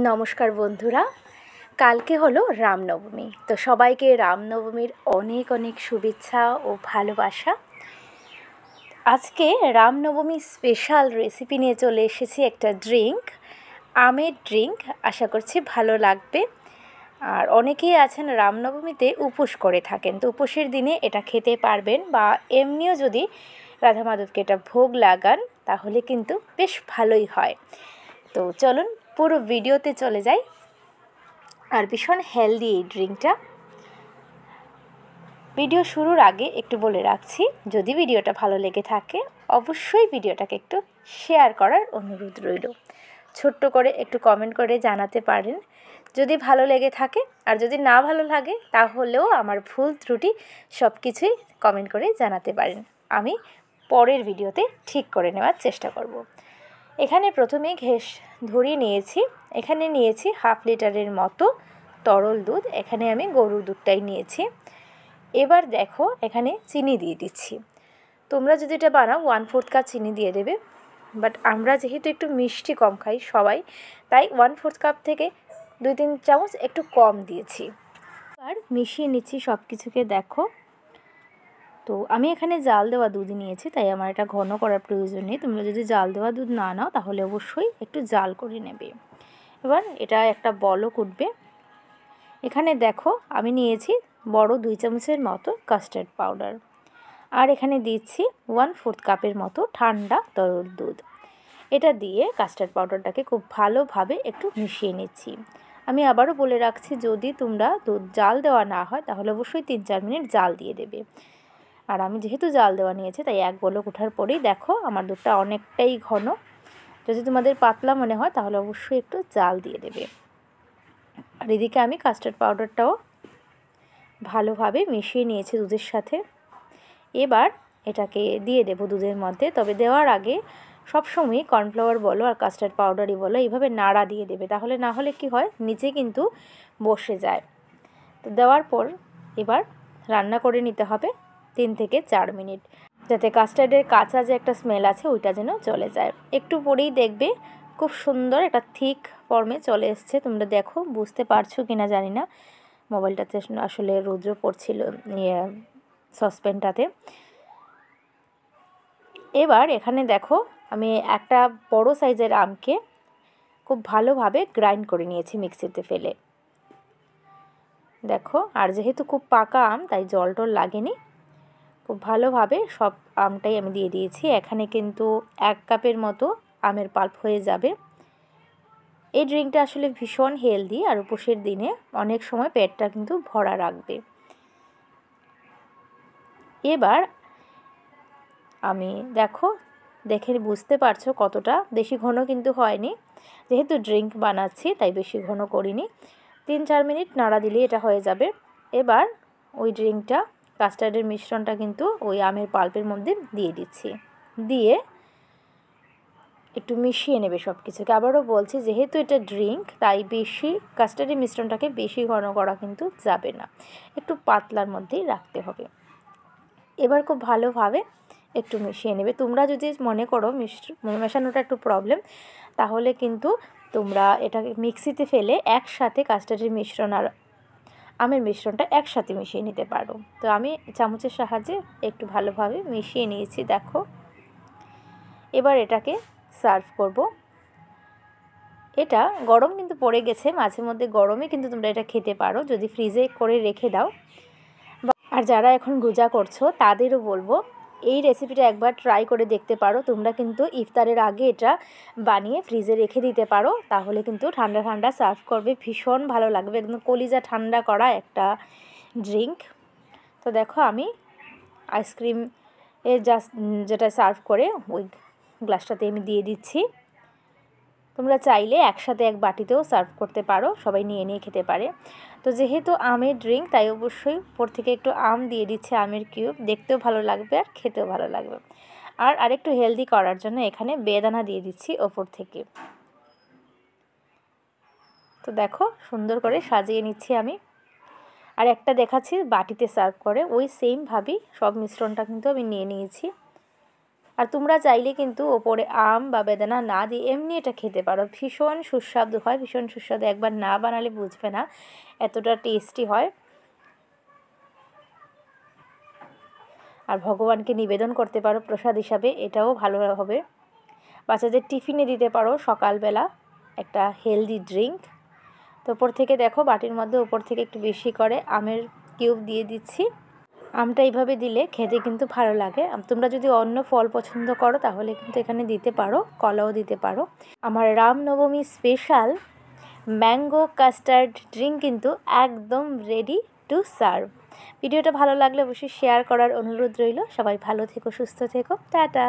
নমস্কার বন্ধুরা, কালকে হলো রামনবমী। তো সবাইকে রামনবমীর অনেক অনেক শুভেচ্ছা ও ভালোবাসা। আজকে রামনবমী স্পেশাল রেসিপি নিয়ে চলে এসেছি, একটা ড্রিঙ্ক, আমের ড্রিঙ্ক। আশা করছি ভালো লাগবে। আর অনেকেই আছেন রামনবমীতে উপোস করে থাকেন, তো উপোসের দিনে এটা খেতে পারবেন, বা এমনিও যদি রাধা মাধবকে এটা ভোগ লাগান তাহলে কিন্তু বেশ ভালোই হয়। তো চলুন পুরো ভিডিওতে চলে যাই। আর ভীষণ হেলদি এই ড্রিঙ্কটা। ভিডিও শুরুর আগে একটু বলে রাখছি, যদি ভিডিওটা ভালো লেগে থাকে অবশ্যই ভিডিওটাকে একটু শেয়ার করার অনুরোধ রইল। ছোট্ট করে একটু কমেন্ট করে জানাতে পারেন যদি ভালো লেগে থাকে, আর যদি না ভালো লাগে তাহলেও আমার ভুল ত্রুটি সব কিছুই কমেন্ট করে জানাতে পারেন। আমি পরের ভিডিওতে ঠিক করে নেওয়ার চেষ্টা করব। এখানে প্রথমে ঘেঁষ ধরিয়ে নিয়েছি। এখানে নিয়েছি 1/2 লিটারের মতো তরল দুধ। এখানে আমি গরুর দুধটাই নিয়েছি। এবার দেখো এখানে চিনি দিয়ে দিচ্ছি। তোমরা যদি এটা বানাও 1/4 কাপ চিনি দিয়ে দেবে, বাট আমরা যেহেতু একটু মিষ্টি কম খাই সবাই, তাই 1/4 কাপ থেকে 2-3 চামচ একটু কম দিয়েছি। আর মিশিয়ে নিচ্ছি সব কিছুকে। দেখো, তো আমি এখানে জাল দেওয়া দুধ নিয়েছি, তাই আমার এটা ঘন করার প্রয়োজন নেই। তোমরা যদি জাল দেওয়া দুধ না নাও তাহলে অবশ্যই একটু জাল করে নেবে। এবার এটা একটা বলক উঠবে। এখানে দেখো আমি নিয়েছি বড় 2 চামচের মতো কাস্টার্ড পাউডার, আর এখানে দিচ্ছি 1/4 কাপের মতো ঠান্ডা তরল দুধ। এটা দিয়ে কাস্টার্ড পাউডারটাকে খুব ভালোভাবে একটু মিশিয়ে নিচ্ছি। আমি আবারও বলে রাখছি, যদি তোমরা দুধ জাল দেওয়া না হয় তাহলে অবশ্যই 3-4 মিনিট জাল দিয়ে দেবে। আর আমি যেহেতু জাল দেওয়া নিয়েছি তাই এক বলক ওঠার পরেই দেখো আমার দুধটা অনেকটাই ঘন। যদি তোমাদের পাতলা মনে হয় তাহলে অবশ্যই একটু জাল দিয়ে দেবে। আর এদিকে আমি কাস্টার্ড পাউডারটাও ভালোভাবে মিশিয়ে নিয়েছি দুধের সাথে। এবার এটাকে দিয়ে দেব দুধের মধ্যে। তবে দেওয়ার আগে সবসময় কর্নফ্লাওয়ার বলো আর কাস্টার্ড পাউডারই বলো, এইভাবে নাড়া দিয়ে দেবে, তাহলে না হলে কি হয় নিচে কিন্তু বসে যায়। তো দেওয়ার পর এবার রান্না করে নিতে হবে 3 থেকে 4 মিনিট, যাতে কাস্টার্ডের কাঁচা যে একটা স্মেল আছে ওইটা যেন চলে যায়। একটু পরেই দেখবে খুব সুন্দর একটা থিক ফর্মে চলে এসছে। তোমরা দেখো, বুঝতে পারছো কিনা জানি না, মোবাইলটাতে আসলে রৌদ্র পড়ছিল সসপ্যানটাতে। এবার এখানে দেখো আমি একটা বড় সাইজের আমকে খুব ভালোভাবে গ্রাইন্ড করে নিয়েছি মিক্সিতে ফেলে। দেখো, আর যেহেতু খুব পাকা আম তাই জল টল লাগেনি। খুব ভালোভাবে সব আমটাই আমি দিয়ে দিয়েছি। এখানে কিন্তু 1 কাপের মতো আমের পাল্প হয়ে যাবে। এই ড্রিঙ্কটা আসলে ভীষণ হেলদি, আর উপোসের দিনে অনেক সময় পেটটা কিন্তু ভরা রাখবে। এবার আমি দেখে বুঝতে পারছো কতটা বেশি ঘন কিন্তু হয়নি। যেহেতু ড্রিঙ্ক বানাচ্ছি তাই বেশি ঘন করিনি। 3-4 মিনিট নাড়া দিলেই এটা হয়ে যাবে। এবার ওই ড্রিঙ্কটা, কাস্টার্ডের মিশ্রণটা কিন্তু ওই আমের পাল্পের মধ্যে দিয়ে দিচ্ছি। দিয়ে একটু মিশিয়ে নেবে সব কিছুকে। আবারও বলছি, যেহেতু এটা ড্রিঙ্ক তাই বেশি কাস্টার্ডের মিশ্রণটাকে বেশি ঘন করা কিন্তু যাবে না, একটু পাতলার মধ্যেই রাখতে হবে। এবার খুব ভালোভাবে একটু মিশিয়ে নেবে। তোমরা যদি মনে করো মেশানোটা একটু প্রবলেম, তাহলে কিন্তু তোমরা এটাকে মিক্সিতে ফেলে একসাথে কাস্টার্ডের মিশ্রণ আর আমের মিশ্রণটা একসাথে মিশিয়ে নিতে পারো। তো আমি চামচের সাহায্যে একটু ভালোভাবে মিশিয়ে নিয়েছি। দেখো, এবার এটাকে সার্ভ করব। এটা গরম কিন্তু পড়ে গেছে, মাঝে মধ্যে গরমে কিন্তু তোমরা এটা খেতে পারো যদি ফ্রিজে করে রেখে দাও। আর যারা এখন রোজা করছো তাদেরও বলবো এই রেসিপিটা একবার ট্রাই করে দেখতে পারো। তোমরা কিন্তু ইফতারের আগে এটা বানিয়ে ফ্রিজে রেখে দিতে পারো, তাহলে কিন্তু ঠান্ডা ঠান্ডা সার্ভ করবে, ভীষণ ভালো লাগবে। একদম কলিজা ঠান্ডা করা একটা ড্রিঙ্ক। তো দেখো আমি আইসক্রিম জাস্ট যেটা সার্ভ করে ওই গ্লাসটাতে আমি দিয়ে দিচ্ছি। তোমরা চাইলে একসাথে এক বাটিতেও সার্ভ করতে পারো, সবাই নিয়ে নিয়ে খেতে পারে। তো যেহেতু আমের ড্রিঙ্ক তাই অবশ্যই উপর থেকে একটু আম দিয়ে দিচ্ছে, আমের কিউব, দেখতেও ভালো লাগবে আর খেতেও ভালো লাগবে। আর আরেকটু হেলদি করার জন্য এখানে বেদানা দিয়ে দিচ্ছি ওপর থেকে। তো দেখো সুন্দর করে সাজিয়ে নিচ্ছি আমি। আর একটা দেখাচ্ছি বাটিতে সার্ভ করে, ওই সেমভাবেই সব মিশ্রণটা কিন্তু আমি নিয়ে নিয়েছি। আর তোমরা চাইলে কিন্তু ওপরে আম বা বেদানা না দিয়ে এমনি এটা খেতে পারো, ভীষণ সুস্বাদু হয়, ভীষণ সুস্বাদু। একবার না বানালে বুঝবে না এতটা টেস্টি হয়। আর ভগবানকে নিবেদন করতে পারো প্রসাদ হিসাবে, এটাও ভালো হবে। বাচ্চাদের টিফিনে দিতে পারো সকালবেলা একটা হেলদি ড্রিঙ্ক। তো ওপর থেকে দেখো বাটির মধ্যে ওপর থেকে একটু বেশি করে আমের কিউব দিয়ে দিচ্ছি। আমটা এইভাবে দিলে খেতে কিন্তু ভালো লাগে। তোমরা যদি অন্য ফল পছন্দ করো তাহলে কিন্তু এখানে দিতে পারো, কলাও দিতে পারো। আমার Ramnavami special mango custard drink কিন্তু একদম রেডি টু সার্ভ। ভিডিওটা ভালো লাগলে অবশ্যই শেয়ার করার অনুরোধ রইল। সবাই ভালো থেকো, সুস্থ থেকো, টাটা।